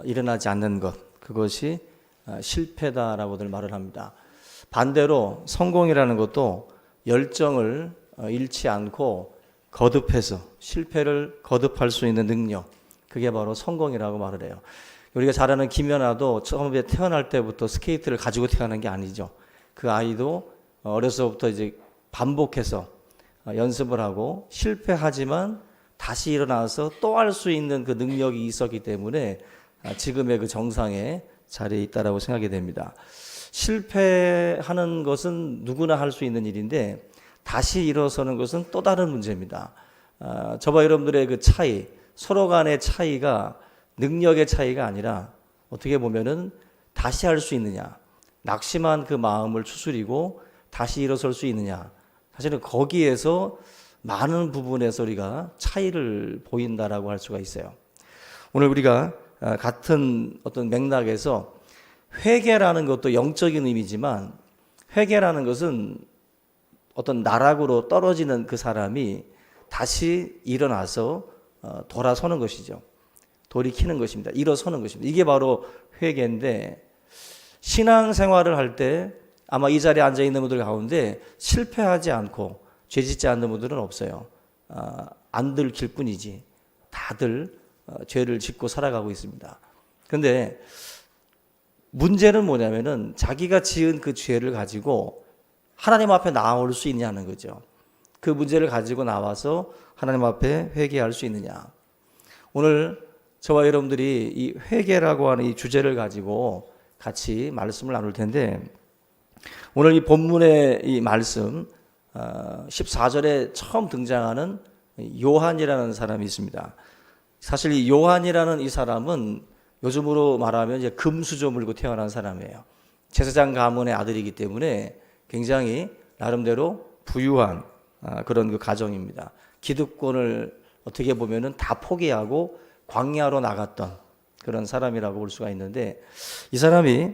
일어나지 않는 것, 그것이 실패다라고들 말을 합니다. 반대로 성공이라는 것도 열정을 잃지 않고 거듭해서 실패를 거듭할 수 있는 능력, 그게 바로 성공이라고 말을 해요. 우리가 잘 아는 김연아도 처음에 태어날 때부터 스케이트를 가지고 태어난 게 아니죠. 그 아이도 어려서부터 이제 반복해서 연습을 하고 실패하지만 다시 일어나서 또 할 수 있는 그 능력이 있었기 때문에 지금의 그 정상의 자리에 있다라고 생각이 됩니다. 실패하는 것은 누구나 할 수 있는 일인데 다시 일어서는 것은 또 다른 문제입니다. 저와 여러분들의 그 차이, 서로 간의 차이가 능력의 차이가 아니라 어떻게 보면은 다시 할 수 있느냐, 낙심한 그 마음을 추스리고 다시 일어설 수 있느냐, 사실은 거기에서 많은 부분에서 우리가 차이를 보인다라고 할 수가 있어요. 오늘 우리가 같은 어떤 맥락에서 회개라는 것도 영적인 의미지만 회개라는 것은 어떤 나락으로 떨어지는 그 사람이 다시 일어나서 돌아서는 것이죠. 돌이키는 것입니다. 일어서는 것입니다. 이게 바로 회개인데 신앙생활을 할 때 아마 이 자리에 앉아있는 분들 가운데 실패하지 않고 죄 짓지 않는 분들은 없어요. 안 들킬 뿐이지 다들 죄를 짓고 살아가고 있습니다. 그런데 문제는 뭐냐면은 자기가 지은 그 죄를 가지고 하나님 앞에 나올 수 있냐는 거죠. 그 문제를 가지고 나와서 하나님 앞에 회개할 수 있느냐. 오늘 저와 여러분들이 이 회개라고 하는 이 주제를 가지고 같이 말씀을 나눌 텐데 오늘 이 본문의 이 말씀 14절에 처음 등장하는 요한이라는 사람이 있습니다. 사실 이 요한이라는 이 사람은 요즘으로 말하면 이제 금수저 물고 태어난 사람이에요. 제사장 가문의 아들이기 때문에 굉장히 나름대로 부유한 그런 그 가정입니다. 기득권을 어떻게 보면은 다 포기하고 광야로 나갔던 그런 사람이라고 볼 수가 있는데 이 사람이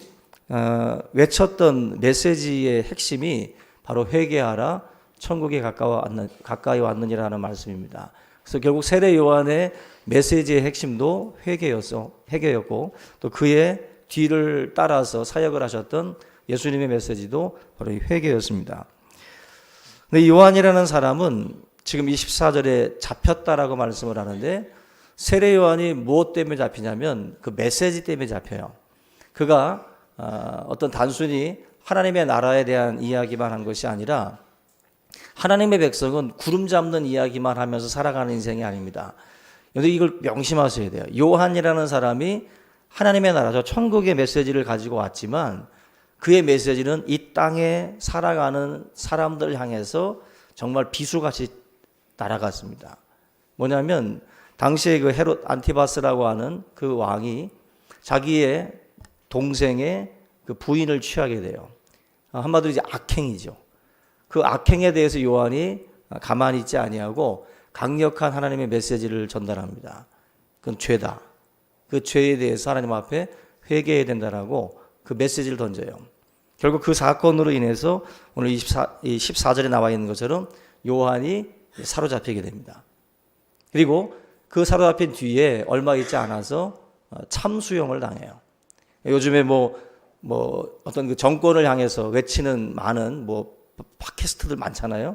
외쳤던 메시지의 핵심이 바로 회개하라 천국에 가까이 왔느니라는 말씀입니다. 그래서 결국 세례 요한의 메시지의 핵심도 회개였고 또 그의 뒤를 따라서 사역을 하셨던 예수님의 메시지도 바로 이 회개였습니다. 근데 이 요한이라는 사람은 지금 24절에 잡혔다라고 말씀을 하는데 세례 요한이 무엇 때문에 잡히냐면 그 메시지 때문에 잡혀요. 그가 어떤 단순히 하나님의 나라에 대한 이야기만 한 것이 아니라 하나님의 백성은 구름 잡는 이야기만 하면서 살아가는 인생이 아닙니다. 그런데 이걸 명심하셔야 돼요. 요한이라는 사람이 하나님의 나라, 저 천국의 메시지를 가지고 왔지만 그의 메시지는 이 땅에 살아가는 사람들 향해서 정말 비수같이 날아갔습니다. 뭐냐면 당시에 그 헤롯 안티바스라고 하는 그 왕이 자기의 동생의 그 부인을 취하게 돼요. 한마디로 이제 악행이죠. 그 악행에 대해서 요한이 가만히 있지 아니하고 강력한 하나님의 메시지를 전달합니다. 그건 죄다. 그 죄에 대해서 하나님 앞에 회개해야 된다라고 그 메시지를 던져요. 결국 그 사건으로 인해서 오늘 14절에 나와 있는 것처럼 요한이 사로잡히게 됩니다. 그리고 그 사로잡힌 뒤에 얼마 있지 않아서 참수형을 당해요. 요즘에 어떤 그 정권을 향해서 외치는 많은 팟캐스트들 많잖아요.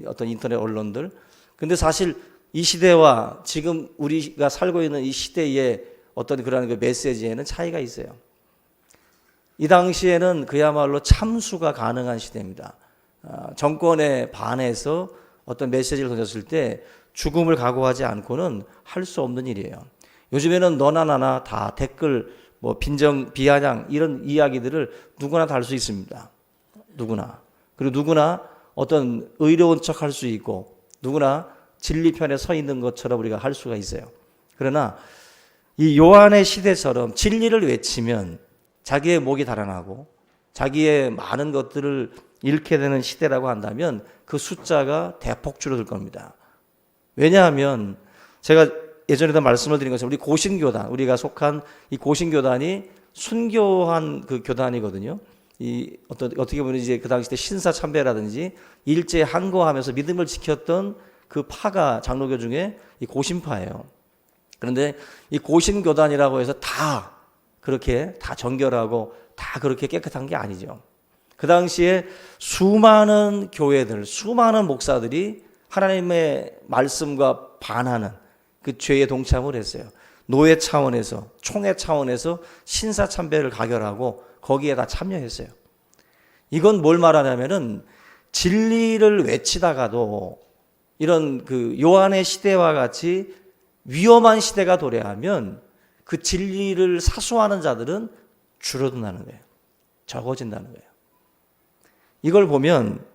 어떤 인터넷 언론들. 근데 사실 이 시대와 지금 우리가 살고 있는 이 시대의 어떤 그런 그 메시지에는 차이가 있어요. 이 당시에는 그야말로 참수가 가능한 시대입니다. 정권에 반해서 어떤 메시지를 던졌을 때 죽음을 각오하지 않고는 할 수 없는 일이에요. 요즘에는 너나 나나 다 댓글, 빈정, 비아냥 이런 이야기들을 누구나 다 할 수 있습니다. 누구나. 그리고 누구나 어떤 의로운 척 할 수 있고 누구나 진리 편에 서 있는 것처럼 우리가 할 수가 있어요. 그러나 이 요한의 시대처럼 진리를 외치면 자기의 목이 달아나고 자기의 많은 것들을 잃게 되는 시대라고 한다면 그 숫자가 대폭 줄어들 겁니다. 왜냐하면 제가 예전에도 말씀을 드린 것처럼 우리 고신교단, 우리가 속한 이 고신교단이 순교한 그 교단이거든요. 어떻게 보면 이제 그 당시 때 신사참배라든지 일제 항거하면서 믿음을 지켰던 그 파가 장로교 중에 이 고신파예요. 그런데 이 고신교단이라고 해서 다 그렇게 다 정결하고 다 그렇게 깨끗한 게 아니죠. 그 당시에 수많은 교회들, 수많은 목사들이 하나님의 말씀과 반하는 그 죄에 동참을 했어요. 노예 차원에서, 총회 차원에서 신사참배를 가결하고 거기에 다 참여했어요. 이건 뭘 말하냐면은 진리를 외치다가도 이런 그 요한의 시대와 같이 위험한 시대가 도래하면 그 진리를 사수하는 자들은 줄어든다는 거예요. 적어진다는 거예요. 이걸 보면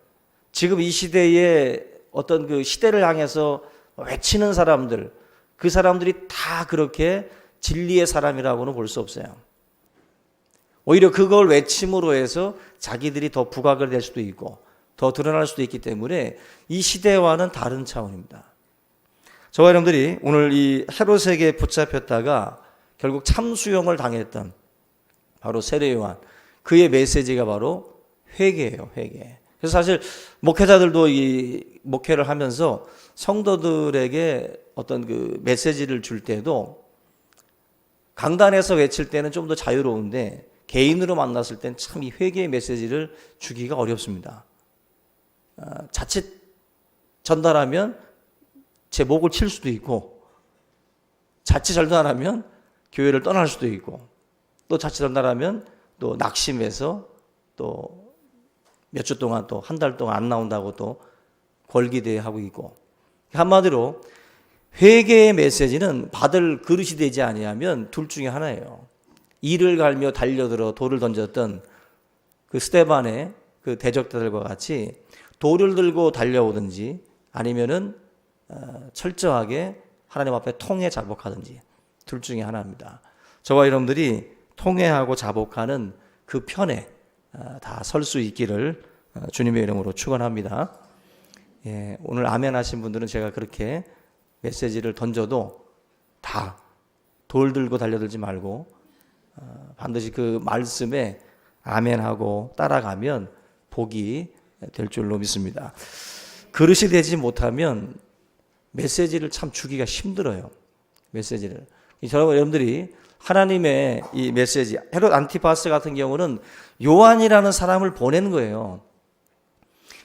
지금 이 시대에 어떤 그 시대를 향해서 외치는 사람들, 그 사람들이 다 그렇게 진리의 사람이라고는 볼 수 없어요. 오히려 그걸 외침으로 해서 자기들이 더 부각을 될 수도 있고 더 드러날 수도 있기 때문에 이 시대와는 다른 차원입니다. 저와 여러분들이 오늘 이 헤롯에게 붙잡혔다가 결국 참수형을 당했던 바로 세례 요한, 그의 메시지가 바로 회개예요, 회개. 그래서 사실 목회자들도 이 목회를 하면서 성도들에게 어떤 그 메시지를 줄 때도 강단에서 외칠 때는 좀 더 자유로운데 개인으로 만났을 땐 참 이 회개의 메시지를 주기가 어렵습니다. 자칫 전달하면 제 목을 칠 수도 있고, 자칫 전달하면 교회를 떠날 수도 있고, 또 자칫 전달하면 또 낙심해서 또 몇 주 동안 또 한 달 동안 안 나온다고 또 걸기대하고 있고, 한마디로 회개의 메시지는 받을 그릇이 되지 아니하면 둘 중에 하나예요. 이를 갈며 달려들어 돌을 던졌던 그 스데반의 그 대적자들과 같이 돌을 들고 달려오든지 아니면은 철저하게 하나님 앞에 통해 자복하든지 둘 중에 하나입니다. 저와 여러분들이 통해하고 자복하는 그 편에 다 설 수 있기를 주님의 이름으로 축원합니다. 예, 오늘 아멘 하신 분들은 제가 그렇게 메시지를 던져도 다 돌 들고 달려들지 말고 반드시 그 말씀에 아멘하고 따라가면 복이 될 줄로 믿습니다. 그릇이 되지 못하면 메시지를 참 주기가 힘들어요. 메시지를. 여러분들이 하나님의 이 메시지, 헤롯 안티파스 같은 경우는 요한이라는 사람을 보낸 거예요.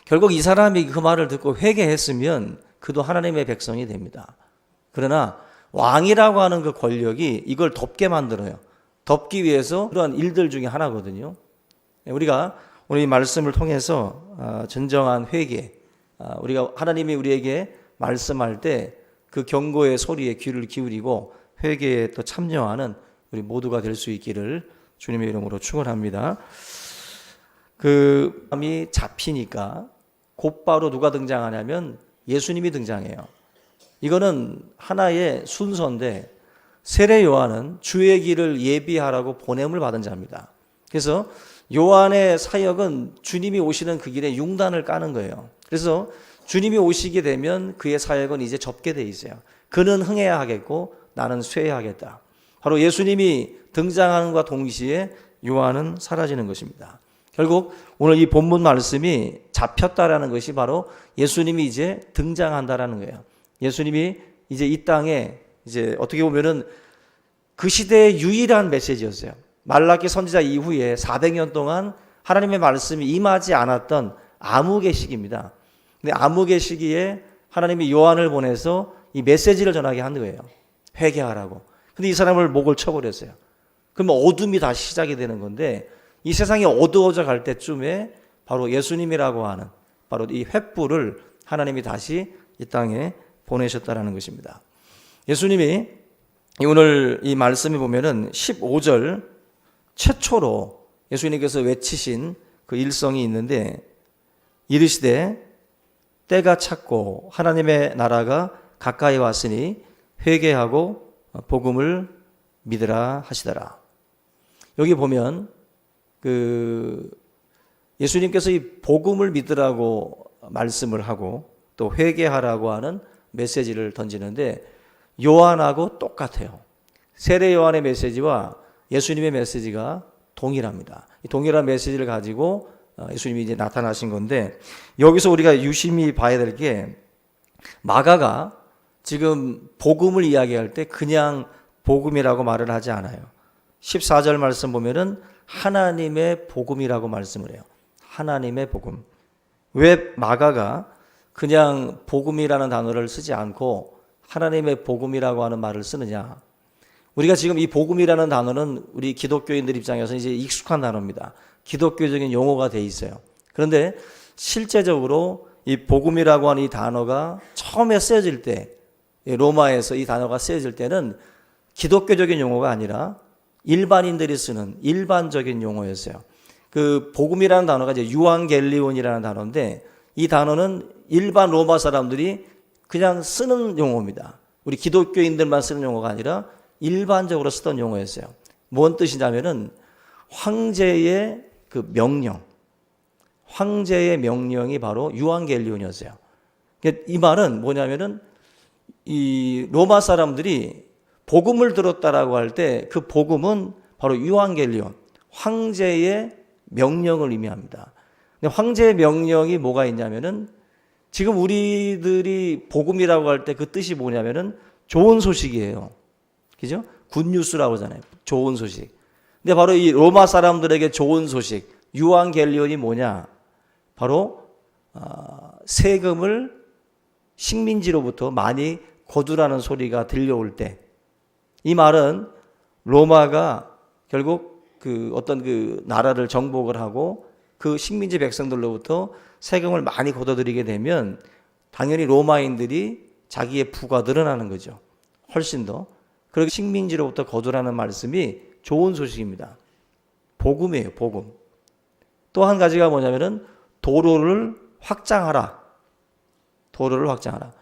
결국 이 사람이 그 말을 듣고 회개했으면 그도 하나님의 백성이 됩니다. 그러나 왕이라고 하는 그 권력이 이걸 덮게 만들어요. 덮기 위해서 그러한 일들 중에 하나거든요. 우리가 오늘 이 말씀을 통해서 진정한 회개, 우리가 하나님이 우리에게 말씀할 때 그 경고의 소리에 귀를 기울이고 회개에 또 참여하는 우리 모두가 될 수 있기를 주님의 이름으로 축원합니다. 그 마음이 잡히니까 곧바로 누가 등장하냐면 예수님이 등장해요. 이거는 하나의 순서인데 세례 요한은 주의 길을 예비하라고 보냄을 받은 자입니다. 그래서 요한의 사역은 주님이 오시는 그 길에 융단을 까는 거예요. 그래서 주님이 오시게 되면 그의 사역은 이제 접게 돼 있어요. 그는 흥해야 하겠고 나는 쇠해야 하겠다. 바로 예수님이 등장하는과 동시에 요한은 사라지는 것입니다. 결국 오늘 이 본문 말씀이 잡혔다라는 것이 바로 예수님이 이제 등장한다라는 거예요. 예수님이 이제 이 땅에 이제 어떻게 보면은 그 시대의 유일한 메시지였어요. 말라기 선지자 이후에 400년 동안 하나님의 말씀이 임하지 않았던 암흑의 시기입니다. 근데 암흑의 시기에 하나님이 요한을 보내서 이 메시지를 전하게 한 거예요. 회개하라고. 근데 이 사람을 목을 쳐버렸어요. 그러면 어둠이 다시 시작이 되는 건데 이 세상이 어두워져 갈 때쯤에 바로 예수님이라고 하는 바로 이 횃불을 하나님이 다시 이 땅에 보내셨다라는 것입니다. 예수님이 오늘 이 말씀에 보면은 15절 최초로 예수님께서 외치신 그 일성이 있는데 이르시되 때가 찼고 하나님의 나라가 가까이 왔으니 회개하고 복음을 믿으라 하시더라. 여기 보면 그 예수님께서 이 복음을 믿으라고 말씀을 하고 또 회개하라고 하는 메시지를 던지는데 요한하고 똑같아요. 세례 요한의 메시지와 예수님의 메시지가 동일합니다. 이 동일한 메시지를 가지고 예수님이 이제 나타나신 건데 여기서 우리가 유심히 봐야 될 게 마가가 지금 복음을 이야기할 때 그냥 복음이라고 말을 하지 않아요. 14절 말씀 보면은 하나님의 복음이라고 말씀을 해요. 하나님의 복음. 왜 마가가 그냥 복음이라는 단어를 쓰지 않고 하나님의 복음이라고 하는 말을 쓰느냐? 우리가 지금 이 복음이라는 단어는 우리 기독교인들 입장에서 이제 익숙한 단어입니다. 기독교적인 용어가 돼 있어요. 그런데 실제적으로 이 복음이라고 하는 이 단어가 처음에 쓰여질 때, 로마에서 이 단어가 쓰여질 때는 기독교적인 용어가 아니라 일반인들이 쓰는 일반적인 용어였어요. 그 복음이라는 단어가 이제 유앙겔리온이라는 단어인데, 이 단어는 일반 로마 사람들이 그냥 쓰는 용어입니다. 우리 기독교인들만 쓰는 용어가 아니라 일반적으로 쓰던 용어였어요. 뭔 뜻이냐면은 황제의 그 명령, 황제의 명령이 바로 유앙겔리온이었어요. 이 말은 뭐냐면은 이 로마 사람들이 복음을 들었다라고 할 때 그 복음은 바로 유앙겔리온, 황제의 명령을 의미합니다. 근데 황제의 명령이 뭐가 있냐면은 지금 우리들이 복음이라고 할 때 그 뜻이 뭐냐면은 좋은 소식이에요. 그죠? 굿뉴스라고 하잖아요. 좋은 소식. 근데 바로 이 로마 사람들에게 좋은 소식, 유앙겔리온이 뭐냐? 바로 세금을 식민지로부터 많이 거두라는 소리가 들려올 때, 이 말은 로마가 결국 그 어떤 그 나라를 정복을 하고 그 식민지 백성들로부터 세금을 많이 걷어들이게 되면 당연히 로마인들이 자기의 부가 늘어나는 거죠. 훨씬 더. 그렇게 식민지로부터 거두라는 말씀이 좋은 소식입니다. 복음이에요, 복음. 또 한 가지가 뭐냐면은 도로를 확장하라. 도로를 확장하라.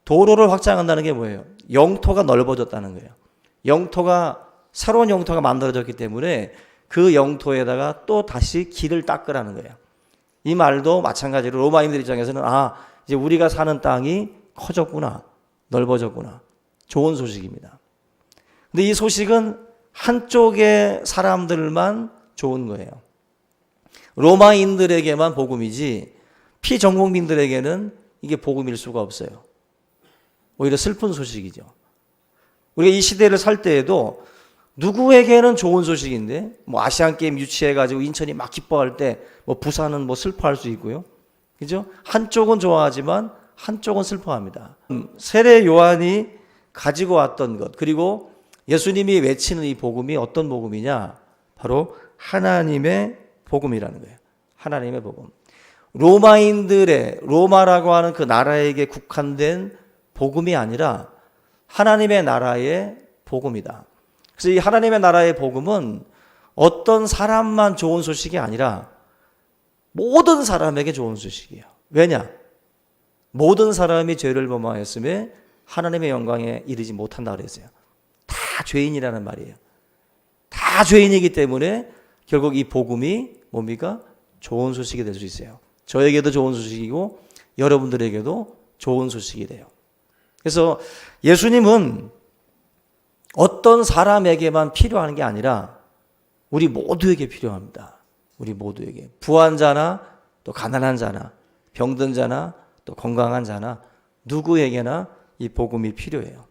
도로를 확장한다는 게 뭐예요? 영토가 넓어졌다는 거예요. 영토가, 새로운 영토가 만들어졌기 때문에 그 영토에다가 또 다시 길을 닦으라는 거예요. 이 말도 마찬가지로 로마인들 입장에서는 이제 우리가 사는 땅이 커졌구나, 넓어졌구나. 좋은 소식입니다. 근데 이 소식은 한쪽의 사람들만 좋은 거예요. 로마인들에게만 복음이지 피정복민들에게는 이게 복음일 수가 없어요. 오히려 슬픈 소식이죠. 우리가 이 시대를 살 때에도 누구에게는 좋은 소식인데, 뭐 아시안게임 유치해가지고 인천이 막 기뻐할 때, 뭐 부산은 뭐 슬퍼할 수 있고요. 그죠? 한쪽은 좋아하지만 한쪽은 슬퍼합니다. 세례 요한이 가지고 왔던 것, 그리고 예수님이 외치는 이 복음이 어떤 복음이냐? 바로 하나님의 복음이라는 거예요. 하나님의 복음. 로마라고 하는 그 나라에게 국한된 복음이 아니라 하나님의 나라의 복음이다. 그래서 이 하나님의 나라의 복음은 어떤 사람만 좋은 소식이 아니라 모든 사람에게 좋은 소식이에요. 왜냐? 모든 사람이 죄를 범하였음에 하나님의 영광에 이르지 못한다 그랬어요. 다 죄인이라는 말이에요. 다 죄인이기 때문에 결국 이 복음이 뭡니까? 좋은 소식이 될 수 있어요. 저에게도 좋은 소식이고 여러분들에게도 좋은 소식이 돼요. 그래서 예수님은 어떤 사람에게만 필요한 게 아니라 우리 모두에게 필요합니다. 우리 모두에게. 부한 자나 또 가난한 자나 병든 자나 또 건강한 자나 누구에게나 이 복음이 필요해요.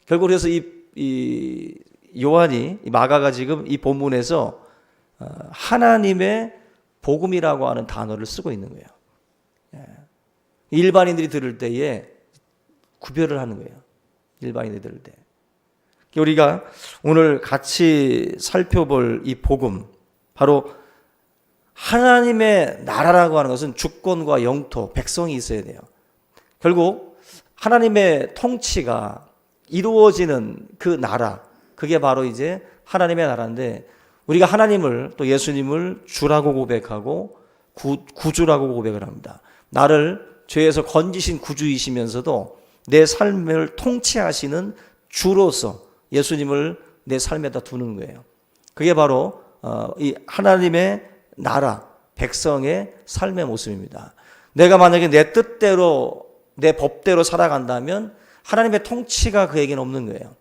결국 그래서 이 요한이, 이 마가가 지금 이 본문에서 하나님의 복음이라고 하는 단어를 쓰고 있는 거예요. 일반인들이 들을 때에 구별을 하는 거예요. 일반인들이 들을 때. 우리가 오늘 같이 살펴볼 이 복음, 바로 하나님의 나라라고 하는 것은 주권과 영토, 백성이 있어야 돼요. 결국 하나님의 통치가 이루어지는 그 나라, 그게 바로 이제 하나님의 나라인데, 우리가 하나님을, 또 예수님을 주라고 고백하고 구주라고 고백을 합니다. 나를 죄에서 건지신 구주이시면서도 내 삶을 통치하시는 주로서 예수님을 내 삶에다 두는 거예요. 그게 바로 이 하나님의 나라, 백성의 삶의 모습입니다. 내가 만약에 내 뜻대로, 내 법대로 살아간다면 하나님의 통치가 그에게는 없는 거예요.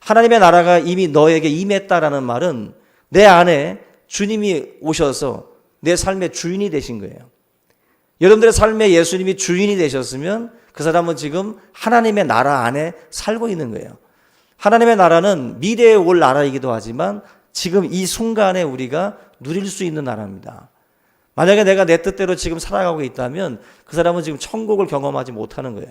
하나님의 나라가 이미 너에게 임했다라는 말은 내 안에 주님이 오셔서 내 삶의 주인이 되신 거예요. 여러분들의 삶에 예수님이 주인이 되셨으면 그 사람은 지금 하나님의 나라 안에 살고 있는 거예요. 하나님의 나라는 미래에 올 나라이기도 하지만 지금 이 순간에 우리가 누릴 수 있는 나라입니다. 만약에 내가 내 뜻대로 지금 살아가고 있다면 그 사람은 지금 천국을 경험하지 못하는 거예요.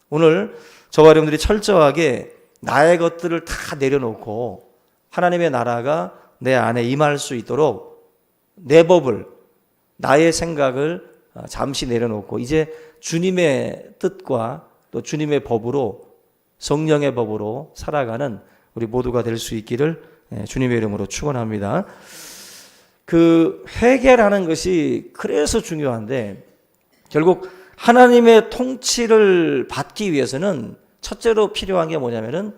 오늘 저와 여러분들이 철저하게 나의 것들을 다 내려놓고 하나님의 나라가 내 안에 임할 수 있도록 내 법을, 나의 생각을 잠시 내려놓고 이제 주님의 뜻과 또 주님의 법으로, 성령의 법으로 살아가는 우리 모두가 될 수 있기를 주님의 이름으로 축원합니다. 그 회개라는 것이 그래서 중요한데, 결국 하나님의 통치를 받기 위해서는 첫째로 필요한 게 뭐냐면은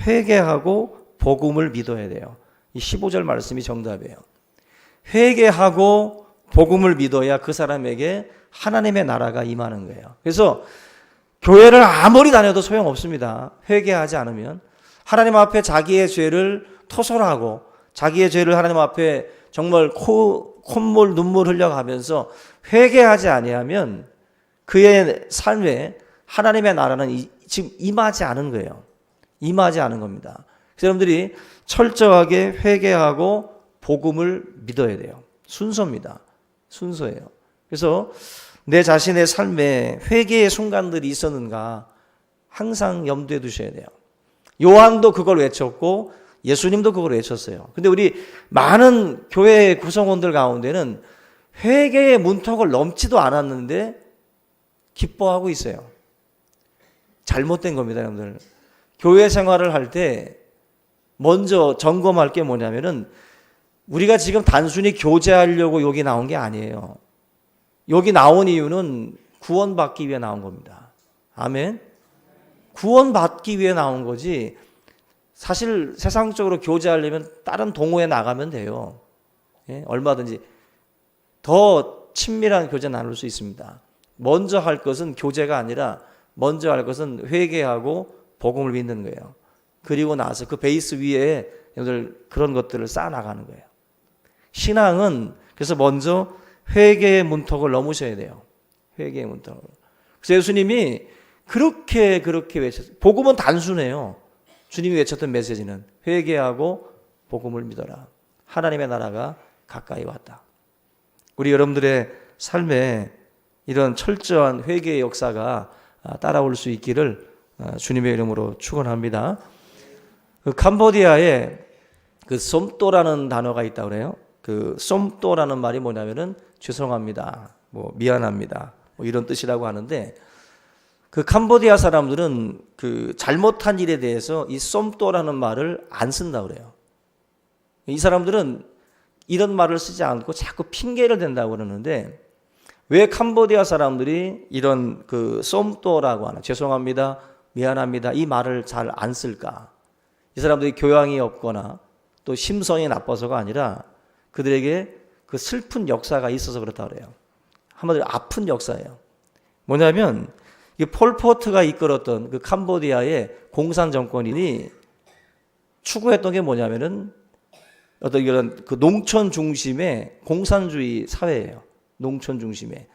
회개하고 복음을 믿어야 돼요. 이 15절 말씀이 정답이에요. 회개하고 복음을 믿어야 그 사람에게 하나님의 나라가 임하는 거예요. 그래서 교회를 아무리 다녀도 소용없습니다. 회개하지 않으면. 하나님 앞에 자기의 죄를 토설하고 자기의 죄를 하나님 앞에 정말 콧물 눈물 흘려가면서 회개하지 아니하면 그의 삶에 하나님의 나라는 지금 임하지 않은 거예요. 임하지 않은 겁니다. 그래서 여러분들이 철저하게 회개하고 복음을 믿어야 돼요. 순서입니다. 순서예요. 그래서 내 자신의 삶에 회개의 순간들이 있었는가 항상 염두에 두셔야 돼요. 요한도 그걸 외쳤고 예수님도 그걸 외쳤어요. 근데 우리 많은 교회 구성원들 가운데는 회개의 문턱을 넘지도 않았는데 기뻐하고 있어요. 잘못된 겁니다, 여러분들. 교회 생활을 할 때 먼저 점검할 게 뭐냐면은 우리가 지금 단순히 교제하려고 여기 나온 게 아니에요. 여기 나온 이유는 구원받기 위해 나온 겁니다. 아멘. 구원받기 위해 나온 거지. 사실 세상적으로 교제하려면 다른 동호회 나가면 돼요. 예? 얼마든지 더 친밀한 교제 나눌 수 있습니다. 먼저 할 것은 교제가 아니라 먼저 할 것은 회개하고 복음을 믿는 거예요. 그리고 나서 그 베이스 위에 여러분들 그런 것들을 쌓아나가는 거예요. 신앙은 그래서 먼저 회개의 문턱을 넘으셔야 돼요. 회개의 문턱을. 그래서 예수님이 그렇게 외쳤어요. 복음은 단순해요. 주님이 외쳤던 메시지는 회개하고 복음을 믿어라. 하나님의 나라가 가까이 왔다. 우리 여러분들의 삶에 이런 철저한 회개의 역사가 따라올 수 있기를 주님의 이름으로 축원합니다. 그 캄보디아에 그 쏨또라는 단어가 있다고 그래요. 그 쏨또라는 말이 뭐냐면은 죄송합니다, 뭐 미안합니다, 뭐 이런 뜻이라고 하는데 그 캄보디아 사람들은 그 잘못한 일에 대해서 이 쏨또라는 말을 안 쓴다고 그래요. 이 사람들은 이런 말을 쓰지 않고 자꾸 핑계를 댄다고 그러는데 왜 캄보디아 사람들이 이런 그 쏨또라고 하나, 죄송합니다, 미안합니다, 이 말을 잘 안 쓸까? 이 사람들이 교양이 없거나 또 심성이 나빠서가 아니라 그들에게 그 슬픈 역사가 있어서 그렇다고 그래요. 한마디로 아픈 역사예요. 뭐냐면 이 폴포트가 이끌었던 그 캄보디아의 공산 정권이 추구했던 게 뭐냐면은 어떤 이런 그 농촌 중심의 공산주의 사회예요. 농촌 중심의.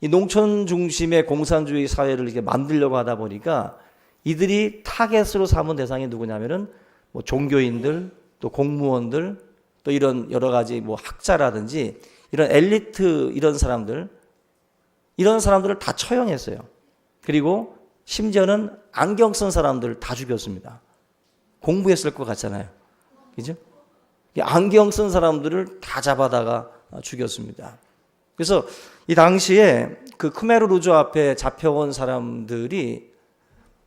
이 농촌 중심의 공산주의 사회를 이렇게 만들려고 하다 보니까 이들이 타겟으로 삼은 대상이 누구냐면은 뭐 종교인들, 또 공무원들, 또 이런 여러 가지 뭐 학자라든지 이런 엘리트 이런 사람들을 다 처형했어요. 그리고 심지어는 안경 쓴 사람들 다 죽였습니다. 공부했을 것 같잖아요. 그죠? 안경 쓴 사람들을 다 잡아다가 죽였습니다. 그래서 이 당시에 그 크메르 루즈 앞에 잡혀온 사람들이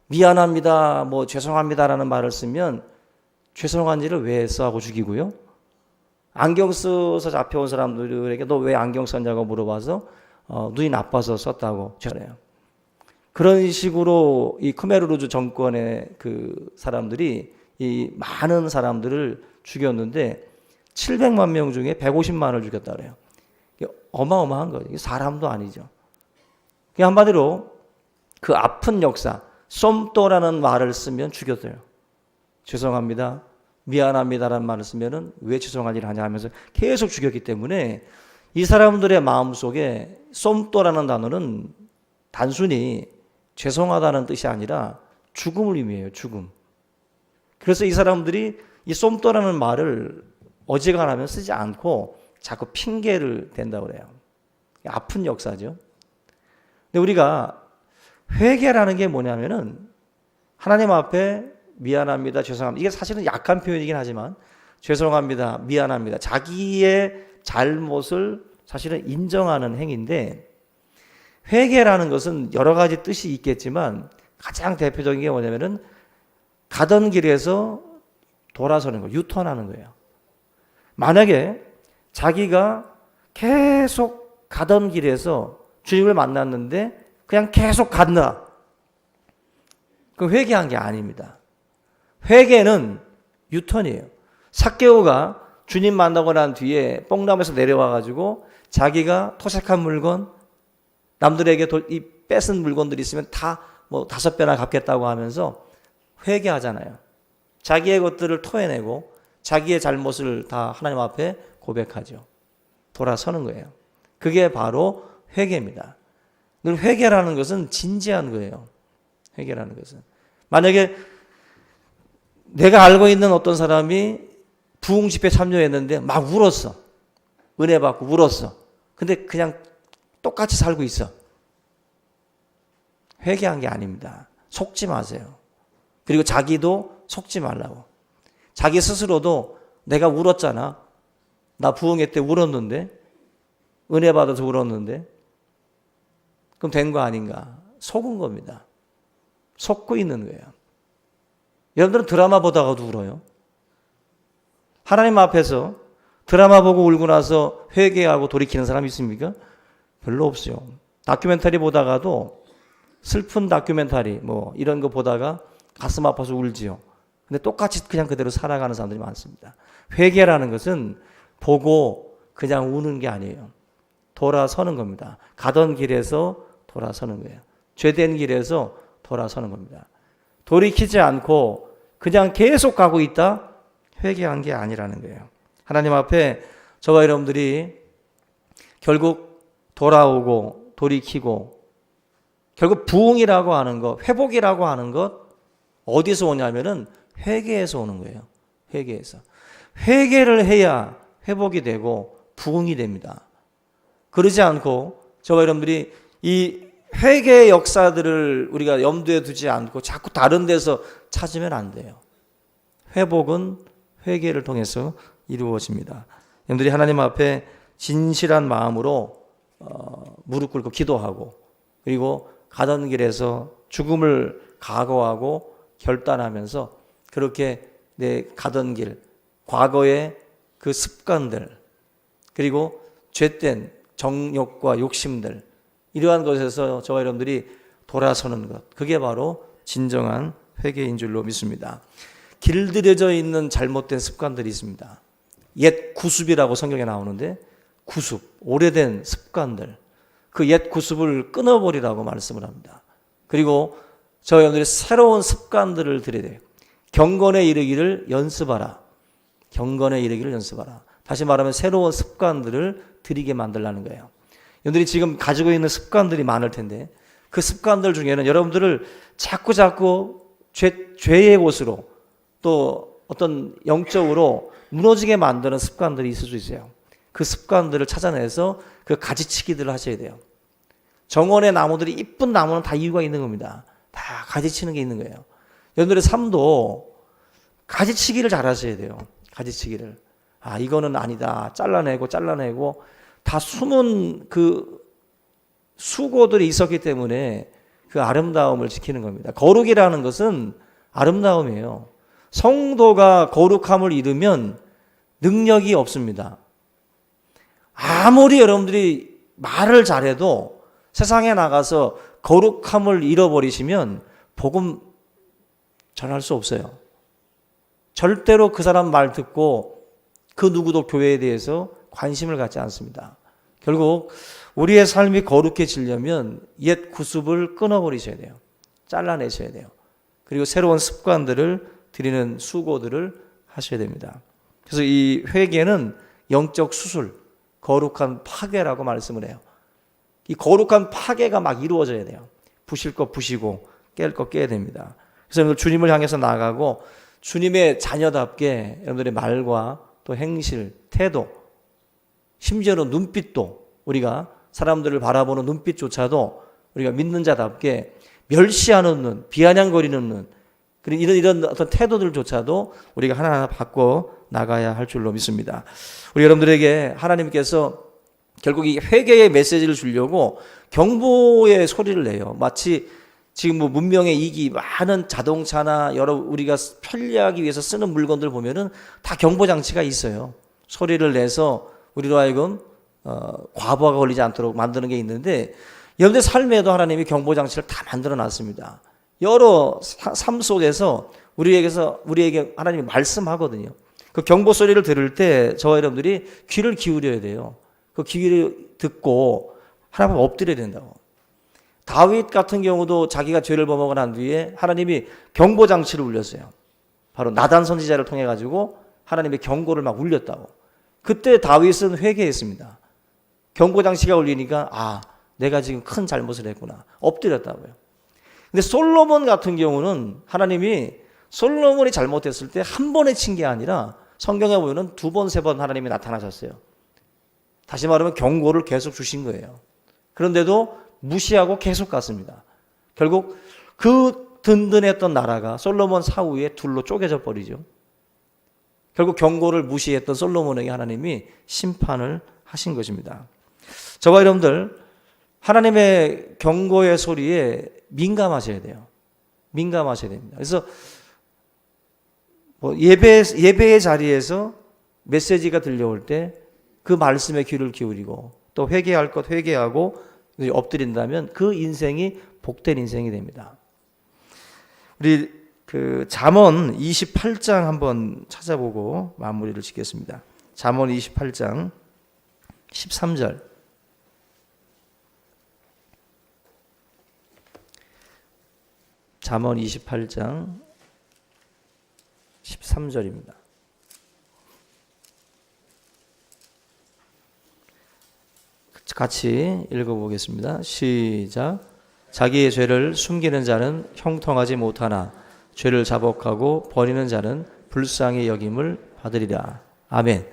미안합니다, 뭐 죄송합니다라는 말을 쓰면 죄송한 일을 왜 했어 하고 죽이고요. 안경 써서 잡혀온 사람들에게 너 왜 안경 썼냐고 물어봐서 눈이 나빠서 썼다고 전해요. 그런 식으로 이 크메르 루즈 정권의 그 사람들이 이 많은 사람들을 죽였는데 700만 명 중에 150만을 죽였다 그래요. 어마어마한 거예요. 이게 사람도 아니죠. 한마디로 그 아픈 역사, 쏨또라는 말을 쓰면 죽였어요. 죄송합니다, 미안합니다라는 말을 쓰면은 왜 죄송한 일을 하냐 하면서 계속 죽였기 때문에 이 사람들의 마음속에 쏨또라는 단어는 단순히 죄송하다는 뜻이 아니라 죽음을 의미해요. 죽음. 그래서 이 사람들이 이 쏨또라는 말을 어지간하면 쓰지 않고 자꾸 핑계를 댄다고 그래요. 아픈 역사죠. 근데 우리가 회개라는 게 뭐냐면은 하나님 앞에 미안합니다, 죄송합니다. 이게 사실은 약한 표현이긴 하지만 죄송합니다, 미안합니다. 자기의 잘못을 사실은 인정하는 행위인데, 회개라는 것은 여러 가지 뜻이 있겠지만 가장 대표적인 게 뭐냐면은 가던 길에서 돌아서는 거예요. 유턴하는 거예요. 만약에 자기가 계속 가던 길에서 주님을 만났는데 그냥 계속 간다. 그 회개한 게 아닙니다. 회개는 유턴이에요. 삭개오가 주님 만나고 난 뒤에 뽕나무에서 내려와가지고 자기가 토색한 물건, 남들에게 이 뺏은 물건들이 있으면 다 뭐 5배나 갚겠다고 하면서 회개하잖아요. 자기의 것들을 토해내고 자기의 잘못을 다 하나님 앞에 고백하죠. 돌아서는 거예요. 그게 바로 회개입니다. 늘 회개라는 것은 진지한 거예요. 회개라는 것은. 만약에 내가 알고 있는 어떤 사람이 부흥 집회에 참여했는데 막 울었어. 은혜 받고 울었어. 근데 그냥 똑같이 살고 있어. 회개한 게 아닙니다. 속지 마세요. 그리고 자기도 속지 말라고. 자기 스스로도 내가 울었잖아. 나 부흥회 때 울었는데, 은혜 받아서 울었는데, 그럼 된 거 아닌가? 속은 겁니다. 속고 있는 거예요. 여러분들은 드라마 보다가도 울어요. 하나님 앞에서 드라마 보고 울고 나서 회개하고 돌이키는 사람이 있습니까? 별로 없어요. 다큐멘터리 보다가도 슬픈 다큐멘터리 뭐 이런 거 보다가 가슴 아파서 울지요. 근데 똑같이 그냥 그대로 살아가는 사람들이 많습니다. 회개라는 것은 보고 그냥 우는 게 아니에요. 돌아서는 겁니다. 가던 길에서 돌아서는 거예요. 죄된 길에서 돌아서는 겁니다. 돌이키지 않고 그냥 계속 가고 있다? 회개한 게 아니라는 거예요. 하나님 앞에 저와 여러분들이 결국 돌아오고 돌이키고 결국 부흥이라고 하는 것, 회복이라고 하는 것 어디서 오냐면은 회개에서 오는 거예요. 회개에서. 회개를 해야 회복이 되고 부흥이 됩니다. 그러지 않고 저와 여러분들이 이 회개의 역사들을 우리가 염두에 두지 않고 자꾸 다른 데서 찾으면 안 돼요. 회복은 회개를 통해서 이루어집니다. 여러분들이 하나님 앞에 진실한 마음으로 무릎 꿇고 기도하고 그리고 가던 길에서 죽음을 각오하고 결단하면서 그렇게 내 가던 길, 과거의 그 습관들 그리고 죄된 정욕과 욕심들 이러한 것에서 저와 여러분들이 돌아서는 것, 그게 바로 진정한 회개인 줄로 믿습니다. 길들여져 있는 잘못된 습관들이 있습니다. 옛 구습이라고 성경에 나오는데 구습, 오래된 습관들, 그 옛 구습을 끊어버리라고 말씀을 합니다. 그리고 저와 여러분들이 새로운 습관들을 들여야 돼요. 경건에 이르기를 연습하라. 경건에 이르기를 연습하라. 다시 말하면 새로운 습관들을 들이게 만들라는 거예요. 여러분들이 지금 가지고 있는 습관들이 많을 텐데 그 습관들 중에는 여러분들을 자꾸 죄의 곳으로 또 어떤 영적으로 무너지게 만드는 습관들이 있을 수 있어요. 그 습관들을 찾아내서 그 가지치기들을 하셔야 돼요. 정원의 나무들이 이쁜 나무는 다 이유가 있는 겁니다. 다 가지치는 게 있는 거예요. 여러분들의 삶도 가지치기를 잘 하셔야 돼요. 가지치기를. 아, 이거는 아니다. 잘라내고 다 숨은 그 수고들이 있었기 때문에 그 아름다움을 지키는 겁니다. 거룩이라는 것은 아름다움이에요. 성도가 거룩함을 잃으면 능력이 없습니다. 아무리 여러분들이 말을 잘해도 세상에 나가서 거룩함을 잃어버리시면 복음 전할 수 없어요. 절대로 그 사람 말 듣고 그 누구도 교회에 대해서 관심을 갖지 않습니다. 결국 우리의 삶이 거룩해지려면 옛 구습을 끊어버리셔야 돼요. 잘라내셔야 돼요. 그리고 새로운 습관들을 드리는 수고들을 하셔야 됩니다. 그래서 이 회개는 영적 수술, 거룩한 파괴라고 말씀을 해요. 이 거룩한 파괴가 막 이루어져야 돼요. 부실 것 부시고 깰 것 깨야 됩니다. 그래서 여러분들 주님을 향해서 나아가고 주님의 자녀답게 여러분들의 말과 또 행실, 태도, 심지어는 눈빛도 우리가 사람들을 바라보는 눈빛조차도 우리가 믿는 자답게 멸시하는 눈, 비아냥거리는 눈, 그리고 이런 어떤 태도들조차도 우리가 하나하나 바꿔 나가야 할 줄로 믿습니다. 우리 여러분들에게 하나님께서 결국 이 회개의 메시지를 주려고 경보의 소리를 내요. 마치 지금 뭐 문명의 이기 많은 자동차나 여러 우리가 편리하기 위해서 쓰는 물건들 보면은 다 경보 장치가 있어요. 소리를 내서 우리로 하여금 과부하가 걸리지 않도록 만드는 게 있는데 여러분들 삶에도 하나님이 경보 장치를 다 만들어 놨습니다. 여러 삶 속에서 우리에게 하나님이 말씀하거든요. 그 경보 소리를 들을 때 저와 여러분들이 귀를 기울여야 돼요. 그 귀를 듣고 하나님 앞에 엎드려야 된다고. 다윗 같은 경우도 자기가 죄를 범하고 난 뒤에 하나님이 경보 장치를 울렸어요. 바로 나단 선지자를 통해 가지고 하나님의 경고를 막 울렸다고. 그때 다윗은 회개했습니다. 경보 장치가 울리니까 내가 지금 큰 잘못을 했구나. 엎드렸다고요. 근데 솔로몬 같은 경우는 하나님이 솔로몬이 잘못했을 때 한 번에 친 게 아니라 성경에 보면 두 번, 세 번 하나님이 나타나셨어요. 다시 말하면 경고를 계속 주신 거예요. 그런데도 무시하고 계속 갔습니다. 결국 그 든든했던 나라가 솔로몬 사후에 둘로 쪼개져 버리죠. 결국 경고를 무시했던 솔로몬에게 하나님이 심판을 하신 것입니다. 저와 여러분들 하나님의 경고의 소리에 민감하셔야 돼요. 민감하셔야 됩니다. 그래서 예배의 자리에서 메시지가 들려올 때 그 말씀에 귀를 기울이고 또 회개할 것 회개하고 엎드린다면 그 인생이 복된 인생이 됩니다. 우리 그 잠언 28장 한번 찾아보고 마무리를 짓겠습니다. 잠언 28장 13절. 잠언 28장 13절입니다. 같이 읽어보겠습니다. 시작. 자기의 죄를 숨기는 자는 형통하지 못하나 죄를 자복하고 버리는 자는 불쌍히 여김을 받으리라. 아멘.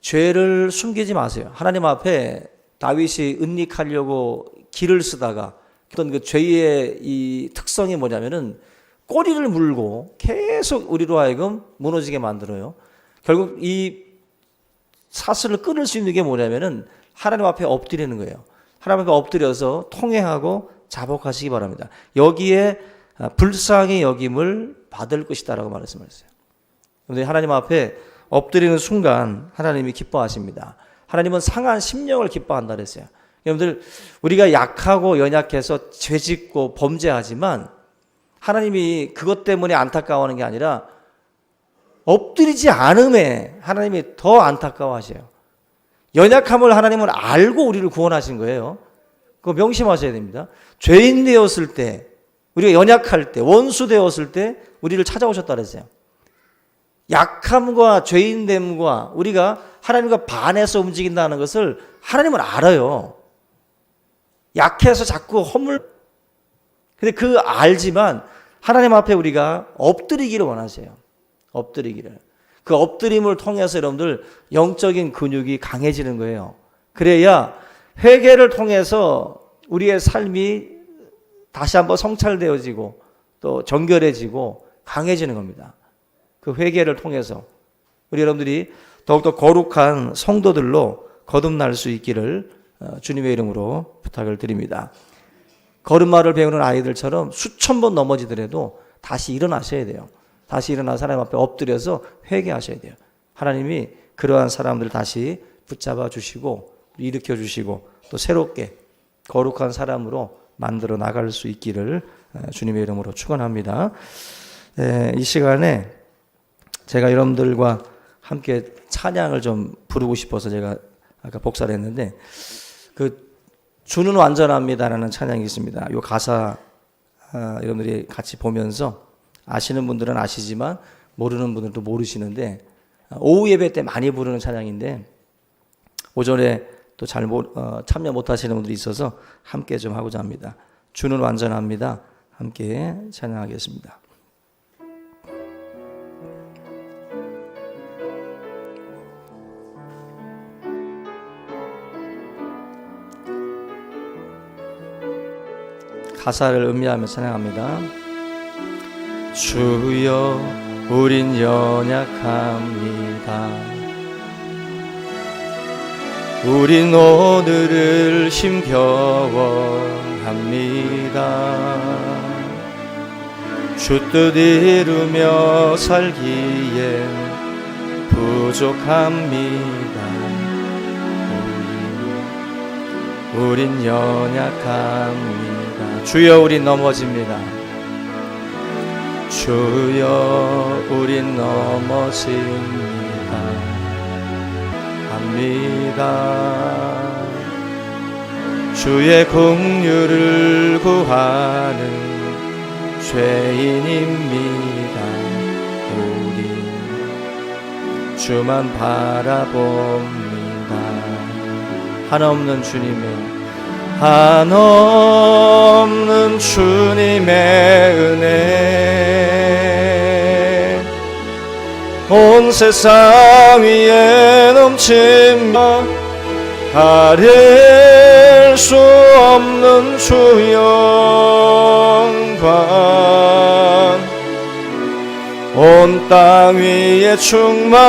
죄를 숨기지 마세요. 하나님 앞에 다윗이 은닉하려고 길을 쓰다가 어떤 그 죄의 이 특성이 뭐냐면은 꼬리를 물고 계속 우리로 하여금 무너지게 만들어요. 결국 이 사슬을 끊을 수 있는 게 뭐냐면은 하나님 앞에 엎드리는 거예요. 하나님 앞에 엎드려서 통회하고 자복하시기 바랍니다. 여기에 불쌍히 여김을 받을 것이다라고 말씀하셨어요. 그런데 하나님 앞에 엎드리는 순간 하나님이 기뻐하십니다. 하나님은 상한 심령을 기뻐한다 그랬어요. 여러분들 우리가 약하고 연약해서 죄짓고 범죄하지만 하나님이 그것 때문에 안타까워하는 게 아니라 엎드리지 않음에 하나님이 더 안타까워하셔요. 연약함을 하나님은 알고 우리를 구원하신 거예요. 그거 명심하셔야 됩니다. 죄인 되었을 때, 우리가 연약할 때, 원수 되었을 때 우리를 찾아오셨다 그랬어요. 약함과 죄인됨과 우리가 하나님과 반해서 움직인다는 것을 하나님은 알아요. 약해서 자꾸 근데 그 알지만 하나님 앞에 우리가 엎드리기를 원하세요. 엎드리기를. 그 엎드림을 통해서 여러분들 영적인 근육이 강해지는 거예요. 그래야 회개를 통해서 우리의 삶이 다시 한번 성찰되어지고 또 정결해지고 강해지는 겁니다. 그 회개를 통해서 우리 여러분들이 더욱더 거룩한 성도들로 거듭날 수 있기를 주님의 이름으로 부탁을 드립니다. 걸음마를 배우는 아이들처럼 수천 번 넘어지더라도 다시 일어나셔야 돼요. 다시 일어나서 하나님 앞에 엎드려서 회개하셔야 돼요. 하나님이 그러한 사람들 다시 붙잡아 주시고 일으켜 주시고 또 새롭게 거룩한 사람으로 만들어 나갈 수 있기를 주님의 이름으로 축원합니다. 이 시간에 제가 여러분들과 함께 찬양을 좀 부르고 싶어서 제가 아까 복사를 했는데 그 주는 완전합니다라는 찬양이 있습니다. 이 가사 여러분들이 같이 보면서 아시는 분들은 아시지만 모르는 분들도 모르시는데 오후 예배 때 많이 부르는 찬양인데 오전에 또 잘 참여 못하시는 분들이 있어서 함께 좀 하고자 합니다. 주는 완전합니다. 함께 찬양하겠습니다. 가사를 음미하며 찬양합니다. 주여 우린 연약합니다. 우린 오늘을 힘겨워합니다. 주 뜻 이루며 살기엔 부족합니다. 우린 연약합니다. 주여 우린 넘어집니다. 주여 우린 넘어집니다 합니다. 주의 긍휼을 구하는 죄인입니다. 우리 주만 바라봅니다. 한없는 주님의 은혜 온 세상 위에 넘칩니다. 가릴 수 없는 주 영광 온 땅 위에 충만합니다.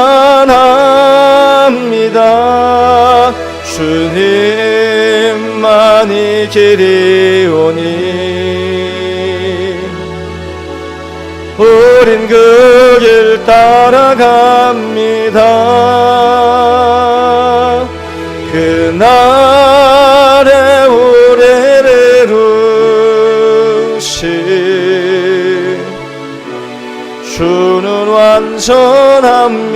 주님만이 길이오니 우린 그 길 따라갑니다. 그날에 우리를 이루신 주는 완전합니다.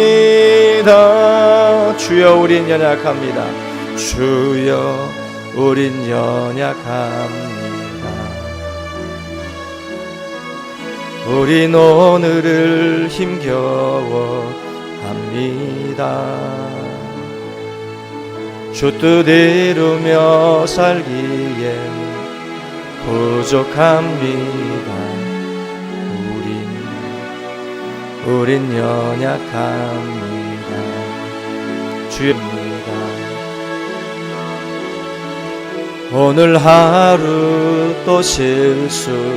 주여 우린 연약합니다. 주여 우린 연약합니다. 우린 오늘을 힘겨워합니다. 주 뜻 이루며 살기엔 부족합니다. 우린 연약합니다. 주입니다. 오늘 하루 또 실수합니다.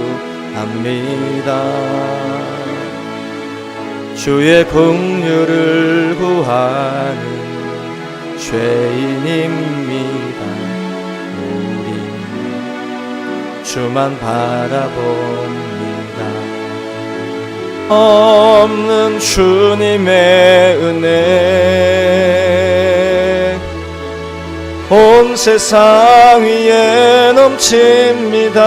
주의 긍휼을 구하는 죄인입니다. 우린 주만 바라봅니다. 없는 주님의 은혜 온 세상 위에 넘칩니다.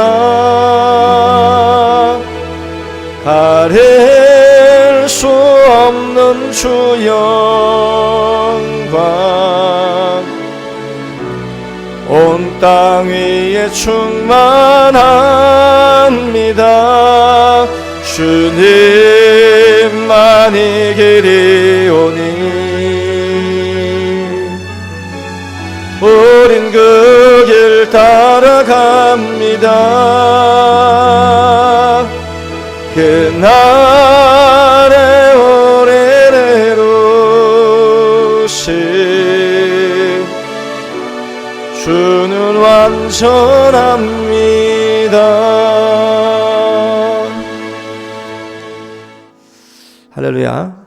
가릴 수 없는 주 영광 온 땅 위에 충만합니다. 주님만이 길이오니 우린 그 길 따라갑니다. 그날에 우리를 이루신 주는 완전합니다. 할렐루야.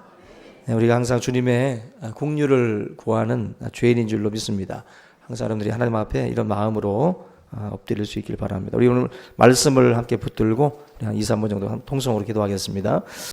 우리가 항상 주님의 긍휼을 구하는 죄인인 줄로 믿습니다. 항상 여러분들이 하나님 앞에 이런 마음으로 엎드릴 수 있길 바랍니다. 우리 오늘 말씀을 함께 붙들고 한 2, 3분 정도 통성으로 기도하겠습니다.